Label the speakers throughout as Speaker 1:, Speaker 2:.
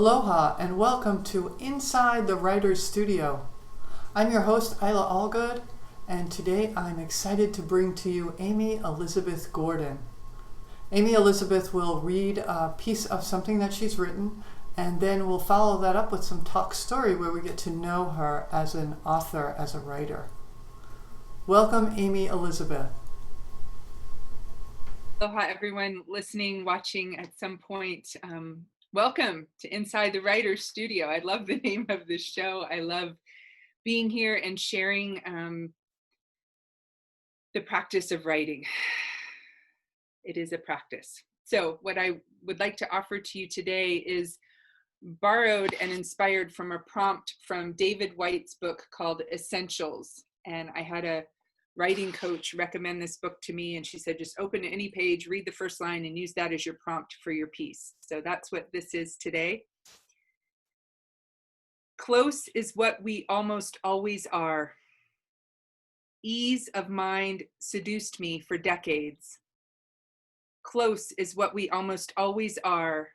Speaker 1: Aloha and welcome to Inside the Writer's Studio. I'm your host, Isla Allgood, and today I'm excited to bring to you Amy Elizabeth Gordon. Amy Elizabeth will read a piece of something that she's written, and then we'll follow that up with some talk story where we get to know her as an author, as a writer. Welcome, Amy Elizabeth.
Speaker 2: Aloha, everyone listening, watching at some point. Welcome to Inside the Writer's Studio. I love the name of this show. I love being here and sharing the practice of writing. It is a practice. So what I would like to offer to you today is borrowed and inspired from a prompt from David White's book called Essentials. And I had a writing coach recommend this book to me, and she said, just open any page, read the first line, and use that as your prompt for your piece. So that's what this is today. Close is what we almost always are. Ease of mind seduced me for decades. Close is what we almost always are,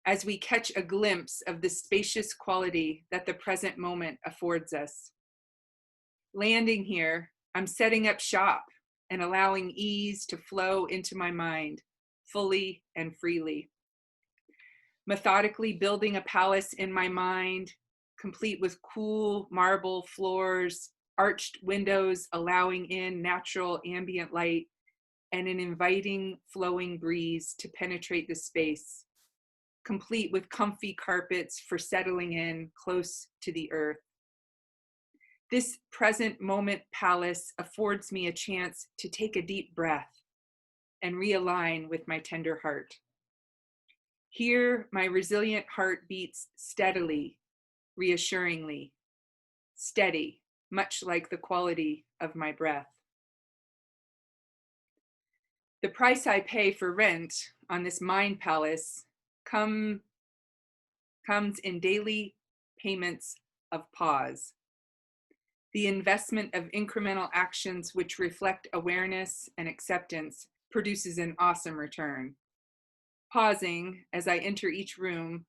Speaker 2: as we catch a glimpse of the spacious quality that the present moment affords us. Landing here, I'm setting up shop and allowing ease to flow into my mind fully and freely. Methodically building a palace in my mind, complete with cool marble floors, arched windows allowing in natural ambient light, and an inviting flowing breeze to penetrate the space, complete with comfy carpets for settling in close to the earth. This present moment palace affords me a chance to take a deep breath and realign with my tender heart. Here, my resilient heart beats steadily, reassuringly, steady, much like the quality of my breath. The price I pay for rent on this mind palace comes in daily payments of pause. The investment of incremental actions which reflect awareness and acceptance produces an awesome return. Pausing as I enter each room,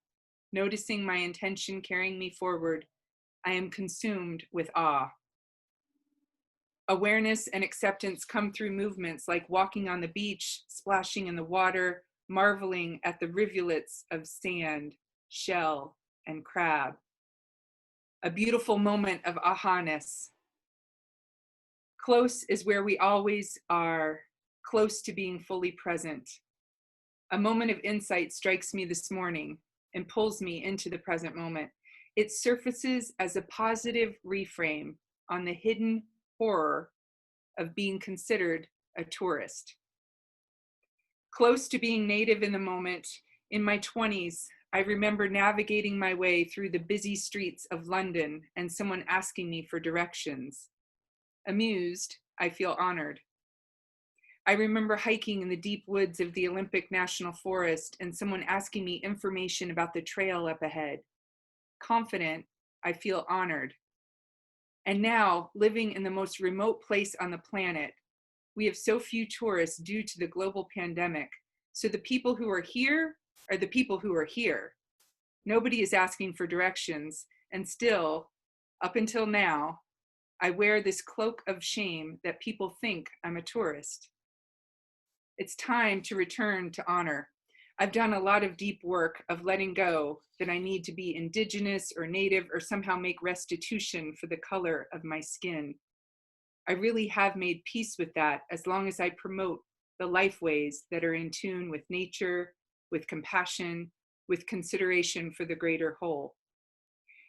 Speaker 2: noticing my intention carrying me forward, I am consumed with awe. Awareness and acceptance come through movements like walking on the beach, splashing in the water, marveling at the rivulets of sand, shell, and crab. A beautiful moment of aha-ness. Close is where we always are, close to being fully present. A moment of insight strikes me this morning and pulls me into the present moment. It surfaces as a positive reframe on the hidden horror of being considered a tourist. Close to being native in the moment, in my 20s, I remember navigating my way through the busy streets of London and someone asking me for directions. Amused, I feel honored. I remember hiking in the deep woods of the Olympic National Forest and someone asking me information about the trail up ahead. Confident, I feel honored. And now, living in the most remote place on the planet, we have so few tourists due to the global pandemic. So the people who are here are the people who are here. Nobody is asking for directions, and still, up until now, I wear this cloak of shame that people think I'm a tourist. It's time to return to honor. I've done a lot of deep work of letting go that I need to be indigenous or native or somehow make restitution for the color of my skin. I really have made peace with that as long as I promote the life ways that are in tune with nature, with compassion, with consideration for the greater whole.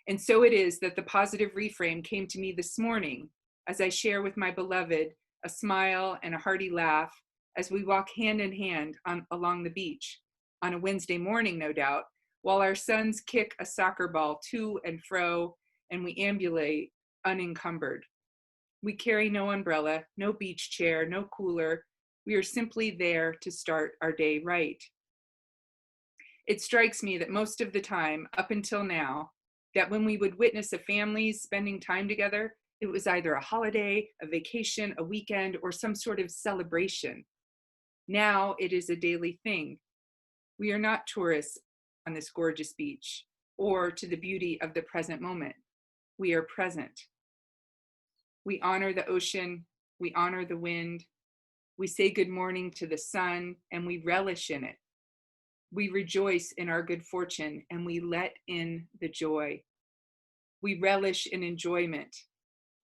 Speaker 2: And so it is that the positive reframe came to me this morning as I share with my beloved a smile and a hearty laugh as we walk hand in hand along the beach on a Wednesday morning, no doubt, while our sons kick a soccer ball to and fro and we ambulate unencumbered. We carry no umbrella, no beach chair, no cooler. We are simply there to start our day right. It strikes me that most of the time, up until now, that when we would witness a family spending time together, it was either a holiday, a vacation, a weekend, or some sort of celebration. Now it is a daily thing. We are not tourists on this gorgeous beach, or to the beauty of the present moment. We are present. We honor the ocean, we honor the wind, we say good morning to the sun, and we relish in it. We rejoice in our good fortune, and we let in the joy. We relish in enjoyment,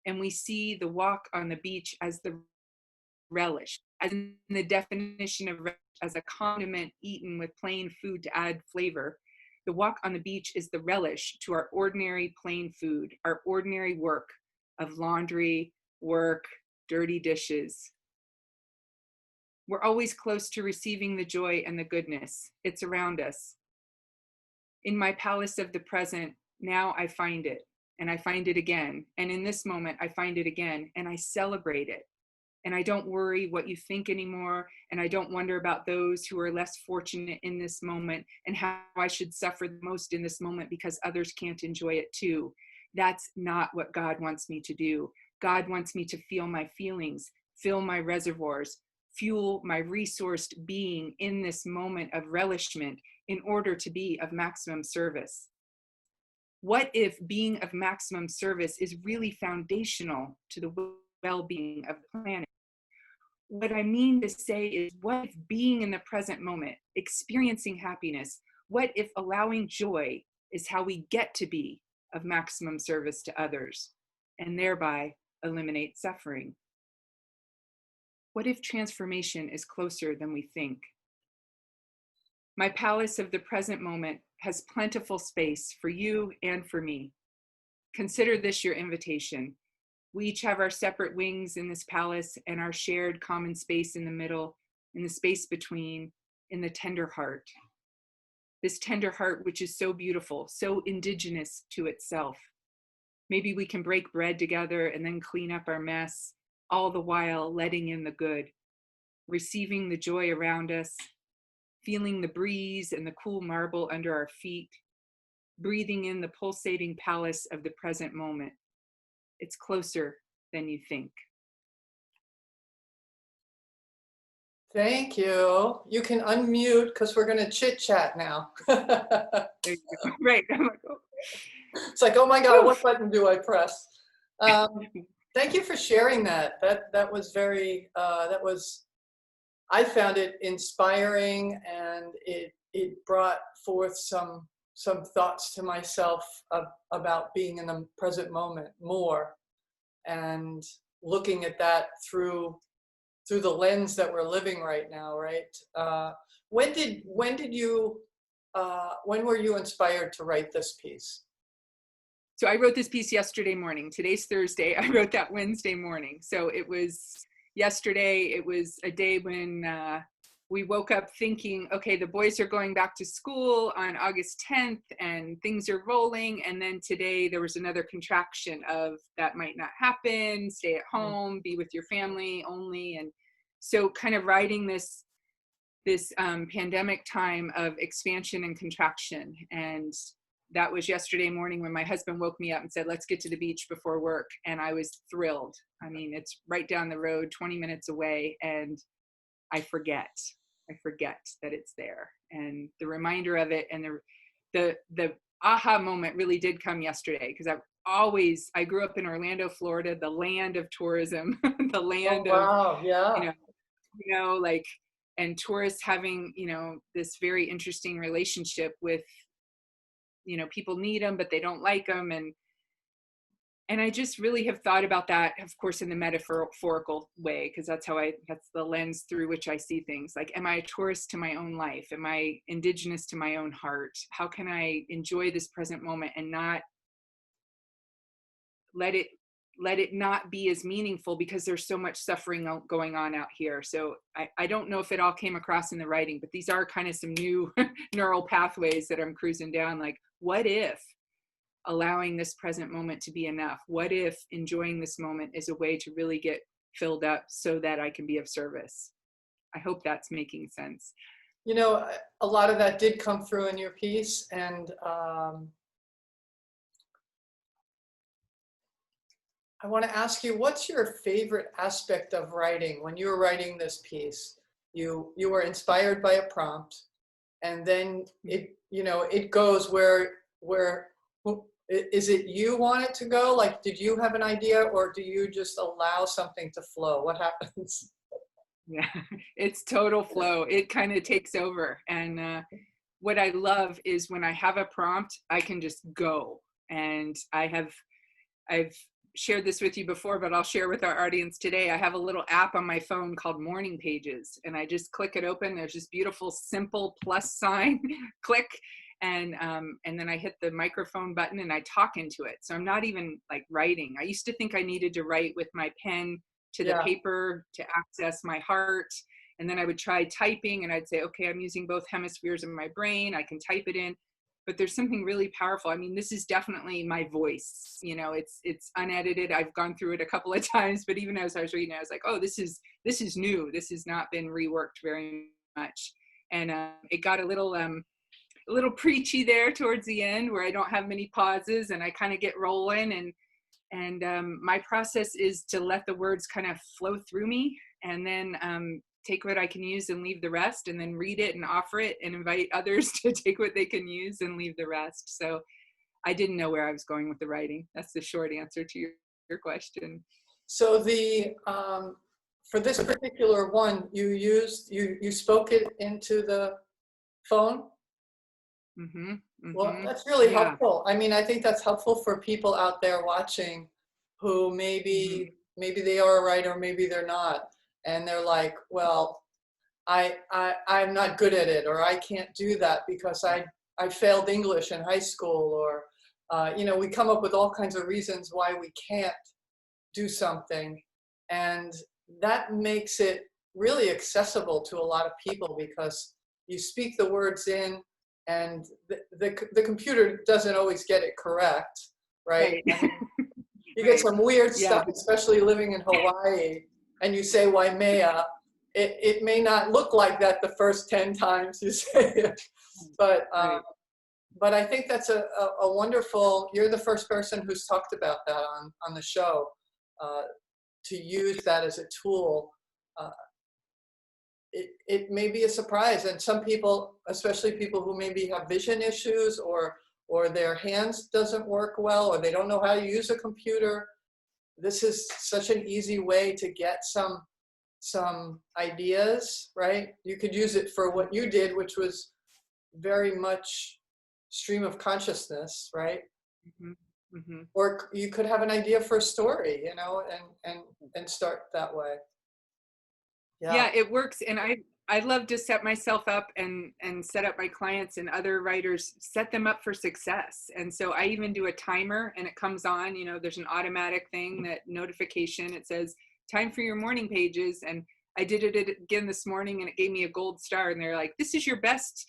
Speaker 2: and we see the walk on the beach as the relish, as in the definition of relish, as a condiment eaten with plain food to add flavor. The walk on the beach is the relish to our ordinary plain food, our ordinary work of laundry, work, dirty dishes. We're always close to receiving the joy and the goodness. It's around us. In my palace of the present, now I find it, and I find it again. And in this moment, I find it again, and I celebrate it. And I don't worry what you think anymore, and I don't wonder about those who are less fortunate in this moment and how I should suffer the most in this moment because others can't enjoy it too. That's not what God wants me to do. God wants me to feel my feelings, fill my reservoirs, fuel my resourced being in this moment of relishment in order to be of maximum service. What if being of maximum service is really foundational to the well-being of the planet? What I mean to say is, what if being in the present moment, experiencing happiness, what if allowing joy is how we get to be of maximum service to others and thereby eliminate suffering? What if transformation is closer than we think? My palace of the present moment has plentiful space for you and for me. Consider this your invitation. We each have our separate wings in this palace and our shared common space in the middle, in the space between, in the tender heart. This tender heart, which is so beautiful, so indigenous to itself. Maybe we can break bread together and then clean up our mess, all the while letting in the good, receiving the joy around us, feeling the breeze and the cool marble under our feet, breathing in the pulsating palace of the present moment. It's closer than you think.
Speaker 1: Thank you. You can unmute because we're going to chit chat now.
Speaker 2: There you go. Right. I'm like, oh.
Speaker 1: It's like, oh my God, what button do I press? Thank you for sharing that. That was very, I found it inspiring, and it brought forth some thoughts to myself about being in the present moment more, and looking at that through the lens that we're living right now, right? When were you inspired to write this piece?
Speaker 2: So I wrote this piece yesterday morning. Today's Thursday. I wrote that Wednesday morning. So it was yesterday. It was a day when we woke up thinking, okay, the boys are going back to school on August 10th and things are rolling. And then today there was another contraction of that might not happen, stay at home, be with your family only. And so kind of riding this pandemic time of expansion and contraction. And that was yesterday morning when my husband woke me up and said, let's get to the beach before work. And I was thrilled. I mean, it's right down the road, 20 minutes away. And I forget that it's there. And the reminder of it and the aha moment really did come yesterday, because I grew up in Orlando, Florida, the land of tourism, the land
Speaker 1: of, yeah.
Speaker 2: Like, and tourists having, this very interesting relationship with, people need them, but they don't like them. And I just really have thought about that, of course, in the metaphorical way, because that's the lens through which I see things. Like, am I a tourist to my own life? Am I indigenous to my own heart? How can I enjoy this present moment and not let it not be as meaningful, because there's so much suffering going on out here. So I don't know if it all came across in the writing, but these are kind of some new neural pathways that I'm cruising down. Like, what if allowing this present moment to be enough? What if enjoying this moment is a way to really get filled up so that I can be of service? I hope that's making sense.
Speaker 1: A lot of that did come through in your piece, and I want to ask you, what's your favorite aspect of writing? When you were writing this piece, you were inspired by a prompt, and then it goes where is it you want it to go? Like, did you have an idea, or do you just allow something to flow? What happens?
Speaker 2: Yeah, it's total flow. It kind of takes over. And what I love is when I have a prompt, I can just go. And I've shared this with you before, but I'll share with our audience today. I have a little app on my phone called Morning Pages, and I just click it open. There's this beautiful, simple plus sign, click, and then I hit the microphone button and I talk into it. So I'm not even like writing. I used to think I needed to write with my pen to the paper to access my heart. And then I would try typing and I'd say, okay, I'm using both hemispheres of my brain. I can type it in, but there's something really powerful. I mean, this is definitely my voice. It's unedited. I've gone through it a couple of times, but even as I was reading, I was like, oh, this is new. This has not been reworked very much. And it got a little preachy there towards the end where I don't have many pauses and I kind of get rolling. And my process is to let the words kind of flow through me, and then take what I can use and leave the rest, and then read it and offer it and invite others to take what they can use and leave the rest. So I didn't know where I was going with the writing. That's the short answer to your question.
Speaker 1: So for this particular one, you spoke it into the phone?
Speaker 2: Mm-hmm, mm-hmm.
Speaker 1: Well, that's really helpful. I mean, I think that's helpful for people out there watching who maybe they are a writer, maybe they're not. And they're like, well, I'm not good at it, or I can't do that because I failed English in high school, or, we come up with all kinds of reasons why we can't do something. And that makes it really accessible to a lot of people because you speak the words in, and the computer doesn't always get it correct, right? I mean, you get some weird stuff, especially living in Hawaii, and you say Waimea, it may not look like that the first 10 times you say it, but I think that's a wonderful, you're the first person who's talked about that on the show, to use that as a tool. It may be a surprise, and some people, especially people who maybe have vision issues, or their hands doesn't work well, or they don't know how to use a computer, this is such an easy way to get some ideas, right? You could use it for what you did, which was very much stream of consciousness, right? Mm-hmm. Mm-hmm. Or you could have an idea for a story, and start that way.
Speaker 2: Yeah, it works. And I love to set myself up and set up my clients and other writers, set them up for success. And so I even do a timer, and it comes on, there's an automatic thing, that notification, it says time for your morning pages. And I did it again this morning, and it gave me a gold star, and they're like, this is your best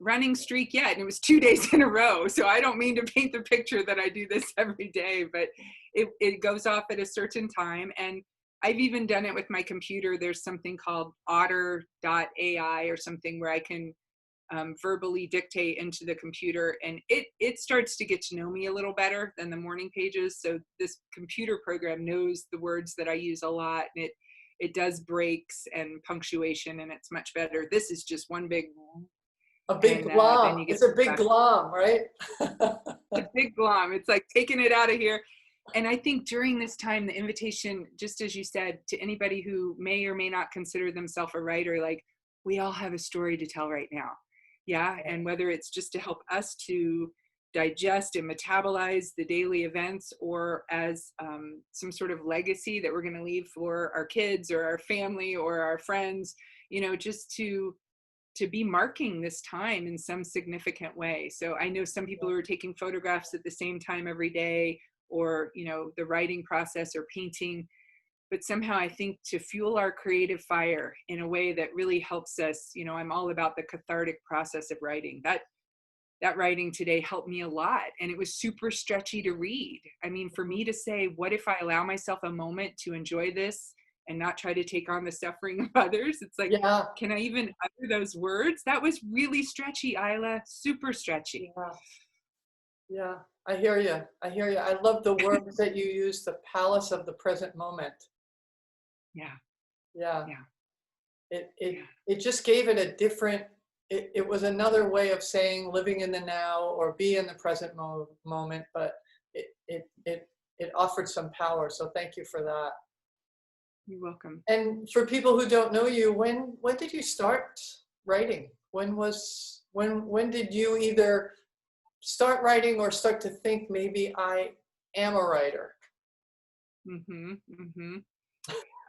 Speaker 2: running streak yet. And it was 2 days in a row. So I don't mean to paint the picture that I do this every day, but it goes off at a certain time. And I've even done it with my computer. There's something called otter.ai or something where I can verbally dictate into the computer, and it starts to get to know me a little better than the morning pages. So this computer program knows the words that I use a lot, and it does breaks and punctuation, and it's much better. This is just one big
Speaker 1: glom. It's a big glom, right?
Speaker 2: A big glom. It's like taking it out of here. And I think during this time, the invitation, just as you said, to anybody who may or may not consider themselves a writer, like, we all have a story to tell right now. Yeah. And whether it's just to help us to digest and metabolize the daily events, or as some sort of legacy that we're going to leave for our kids or our family or our friends, just to be marking this time in some significant way. So I know some people who are taking photographs at the same time every day, or the writing process or painting, but somehow I think to fuel our creative fire in a way that really helps us, I'm all about the cathartic process of writing. That writing today helped me a lot, and it was super stretchy to read. I mean, for me to say, what if I allow myself a moment to enjoy this and not try to take on the suffering of others? It's like, can I even utter those words? That was really stretchy, Isla, super stretchy.
Speaker 1: Yeah. I hear you. I love the words that you use, the palace of the present moment. Yeah. It just gave it a different it was another way of saying living in the now or be in the present moment, but it offered some power. So thank you for that.
Speaker 2: You're welcome.
Speaker 1: And for people who don't know you, when did you start writing? When did you either start writing or start to think maybe I am a writer?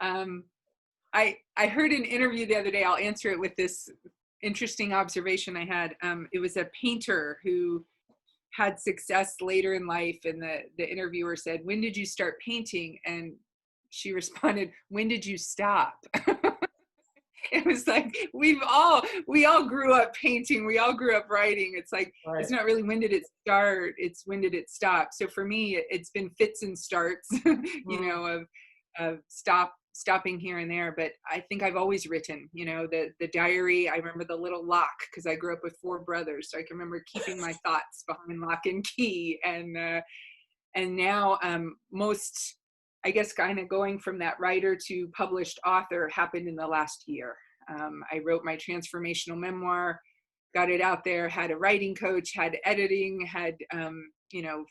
Speaker 2: I heard an interview the other day. I'll answer it with this interesting observation I had. It was a painter who had success later in life, and the interviewer said, "When did you start painting?" And she responded, "When did you stop?" It was like we all grew up painting, we all grew up writing. It's like,
Speaker 1: Right.
Speaker 2: It's not really when did it start, it's when did it stop. So for me, it's been fits and starts, of stopping here and there. But I think I've always written, the diary. I remember the little lock because I grew up with 4 brothers, so I can remember keeping my thoughts behind lock and key. And now most, I guess, kind of going from that writer to published author happened in the last year. I wrote my transformational memoir, got it out there, had a writing coach, had editing, had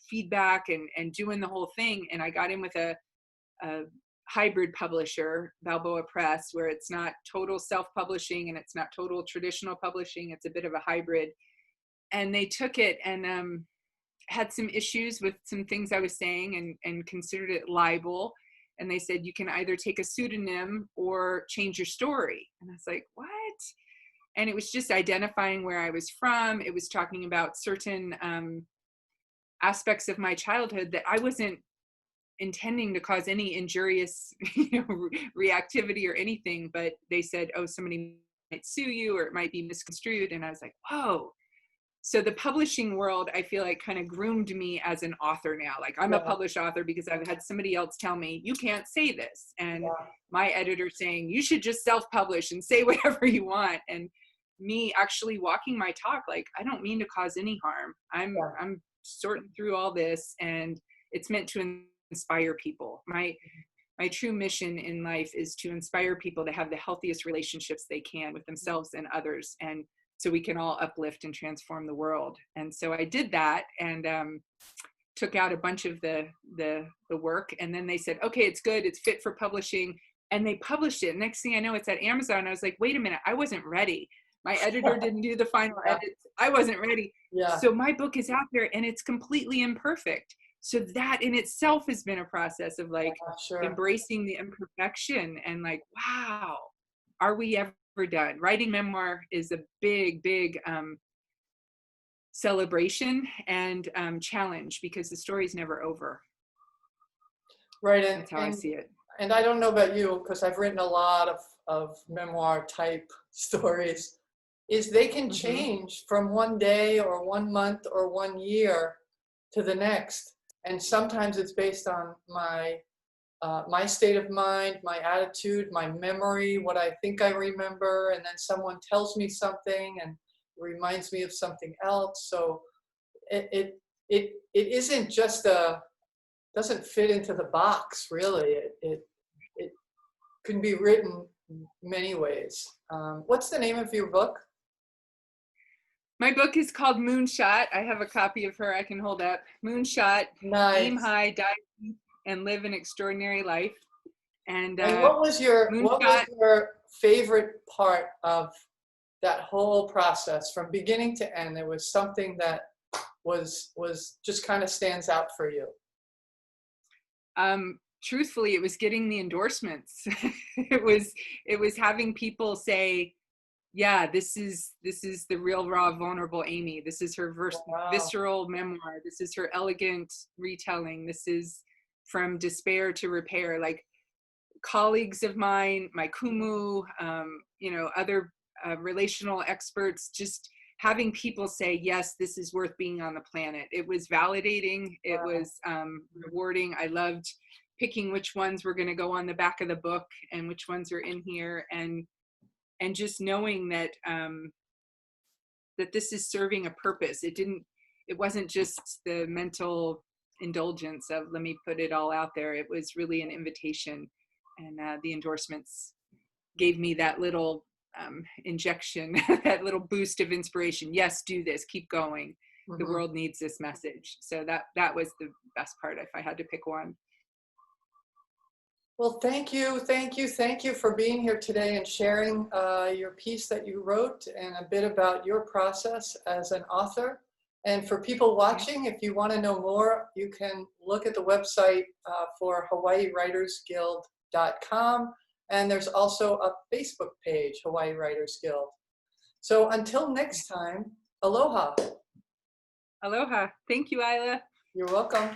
Speaker 2: feedback, and doing the whole thing. And I got in with a hybrid publisher, Balboa Press, where it's not total self-publishing and it's not total traditional publishing. It's a bit of a hybrid. And they took it and had some issues with some things I was saying and considered it libel. And they said, you can either take a pseudonym or change your story. And I was like, what? And it was just identifying where I was from. It was talking about certain aspects of my childhood that I wasn't intending to cause any injurious reactivity or anything. But they said, oh, somebody might sue you or it might be misconstrued. And I was like, whoa. So the publishing world, I feel like, kind of groomed me as an author now. Like, I'm a published author because I've had somebody else tell me, you can't say this. And my editor saying, you should just self-publish and say whatever you want. And me actually walking my talk, like, I don't mean to cause any harm. I'm sorting through all this, and it's meant to inspire people. My true mission in life is to inspire people to have the healthiest relationships they can with themselves and others. And so we can all uplift and transform the world. And so I did that and took out a bunch of the work. And then they said, okay, it's good. It's fit for publishing. And they published it. Next thing I know, it's at Amazon. I was like, wait a minute, I wasn't ready. My editor didn't do the final edits. I wasn't ready. So my book is out there and it's completely imperfect. So that in itself has been a process of like embracing the imperfection and like, wow, are we ever done? Writing memoir is a big celebration and challenge because the story's never over.
Speaker 1: Right. And
Speaker 2: that's how I see it.
Speaker 1: And I don't know about you, because I've written a lot of memoir type stories, is they can change from one day or 1 month or 1 year to the next. And sometimes it's based on my state of mind, my attitude, my memory, what I think I remember, and then someone tells me something and reminds me of something else. So it isn't just doesn't fit into the box, really. It can be written many ways. What's the name of your book?
Speaker 2: My book is called Moonshot. I have a copy of her I can hold up. Moonshot, Aim High, Die Deep, and Live an Extraordinary Life. And
Speaker 1: what was your favorite part of that whole process from beginning to end? There was something that was just kind of stands out for you.
Speaker 2: Truthfully, it was getting the endorsements. it was having people say, yeah, this is the real, raw, vulnerable Amy. This is her visceral memoir. This is her elegant retelling. This is from despair to repair. Like colleagues of mine, my kumu, other relational experts, just having people say, yes, this is worth being on the planet. It was validating. It was rewarding. I loved picking which ones were going to go on the back of the book and which ones are in here. And just knowing that that this is serving a purpose. It wasn't just the mental indulgence of let me put it all out there. It was really an invitation, and the endorsements gave me that little injection, that little boost of inspiration. Yes, do this, keep going. The
Speaker 1: Mhm.
Speaker 2: world needs this message. So that was the best part if I had to pick one.
Speaker 1: Well, thank you, thank you, thank you for being here today and sharing your piece that you wrote and a bit about your process as an author. And for people watching, if you want to know more, you can look at the website for HawaiiWritersGuild.com. And there's also a Facebook page, Hawaii Writers Guild. So until next time, aloha.
Speaker 2: Aloha. Thank you, Isla.
Speaker 1: You're welcome.